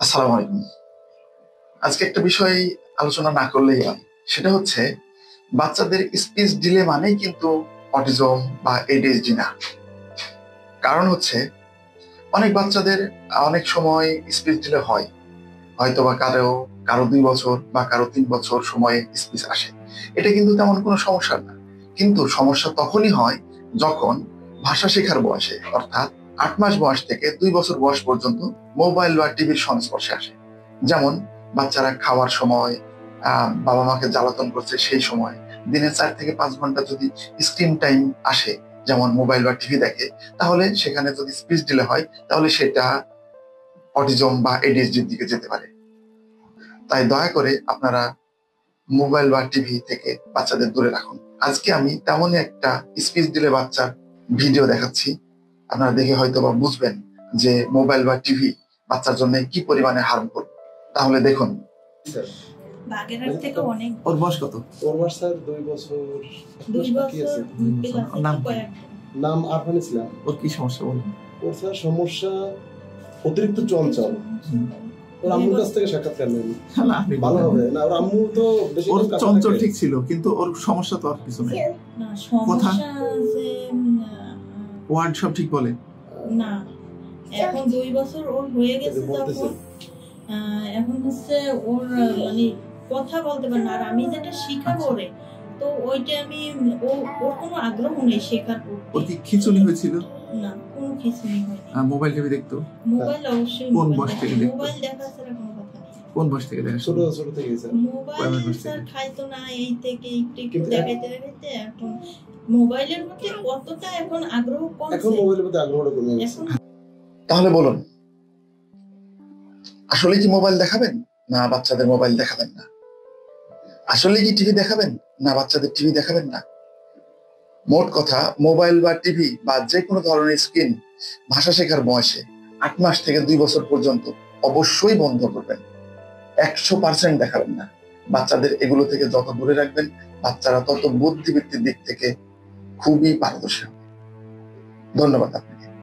আসসালামু আলাইকুম। আজকে একটা বিষয় আলোচনা না করলেই হয়। সেটা হচ্ছে বাচ্চাদের স্পিচ ডিলে মানেই কিন্তু অটিজম বা এডিএইচডি না। কারণ হচ্ছে অনেক বাচ্চাদের অনেক সময় স্পিচ ডিলে হয়। হয়তোবা কারো কারো ২ বছর বা কারো ৩ বছর সময়ে স্পিচ আসে। এটা কিন্তু তেমন কোনো সমস্যা না। কিন্তু সমস্যা তখনই হয় যখন ভাষা শেখার বয়সে, অর্থাৎ ৮ মাস বয়স থেকে ২ বছর বয়স পর্যন্ত মোবাইল বা টিভির সংস্পর্শে আসে। যেমন বাচ্চারা খাওয়ার সময় বাবা মাকে জ্বালাতন করছে সেই সময় দিনে ৪ থেকে ৫ ঘন্টা যদি স্ক্রিন টাইম আসে, যেমন মোবাইল বা টিভি দেখে, তাহলে সেখানে যদি স্পিচ ডিলে হয় তাহলে সেটা অটিজম বা এডিএইচডির দিকে যেতে পারে। তাই দয়া করে আপনারা মোবাইল বা টিভি থেকে বাচ্চাদের দূরে রাখুন। আজকে আমি তেমনই একটা স্পিচ ডিলে বাচ্চার ভিডিও দেখাচ্ছি। আপনারা দেখে হয়তো বা বুঝবেন যে মোবাইল বা টিভি বাচ্চার জন্য কি পরিমাণে হার্মফুল। তাহলে দেখুন। বাগেরহাট থেকে অনেক। ওর বয়স কত? ওর বয়স স্যার 2 বছর। 2 বছর নাম নাম আরফান ইসলাম। ওর কি সমস্যা বলুন? ওর স্যার সমস্যা অতিরিক্ত চঞ্চল। ওর আম্মুর কাছ থেকে সাক্ষাৎকার নেন। না আপনি ভালো হবে না। ওর আম্মু তো বেশি ওর চঞ্চল ঠিক ছিল, কিন্তু ওর সমস্যা তো আর কিছু নেই। না সমস্যা যে ওয়ার্ড সব ঠিক বলে না। এখন 2 বছর ওর হয়ে গেছে যখন এখন হচ্ছে ওর মানে কথা বলতে পারে না। আর আমি যেটা শিখাবো ওরে, তো ওইটা আমি ওর কোনো আগ্রহ নেই শেখার প্রতি। ওর কি খিঁচুনি হয়েছিল? না, কোনো খিঁচুনি হয়নি। মোবাইল টিভি দেখতো? মোবাইল অবশ্যই কোন বয়স থেকে দেখতো? মোবাইল দেখা ছাড়া কোনো কথা নেই। কোন বয়স থেকে দেখা? ছোট ছোট থেকে স্যার। মোবাইল স্যার খাইতো না, এই থেকে একটু দেখাইতে দেখাইতে এখন মোবাইলের প্রতি কতটা এখন আগ্রহ কমছে। এখন মোবাইলের প্রতি আগ্রহটা কমে গেছে। তাহলে বলুন, আসলে কি মোবাইল দেখাবেন না বাচ্চাদের মোবাইল দেখাবেন না? আসলে কি টিভি দেখাবেন না বাচ্চাদের টিভি দেখাবেন না? মোট কথা, মোবাইল বা টিভি বা যে কোনো ধরনের স্ক্রিন ভাষা শেখার বয়সে ৮ মাস থেকে ২ বছর পর্যন্ত অবশ্যই বন্ধ করবেন। ১০০% দেখাবেন না। বাচ্চাদের এগুলো থেকে যত দূরে রাখবেন, বাচ্চারা তত বুদ্ধিবৃত্তির দিক থেকে খুবই পারদর্শী হবে। ধন্যবাদ আপনাকে।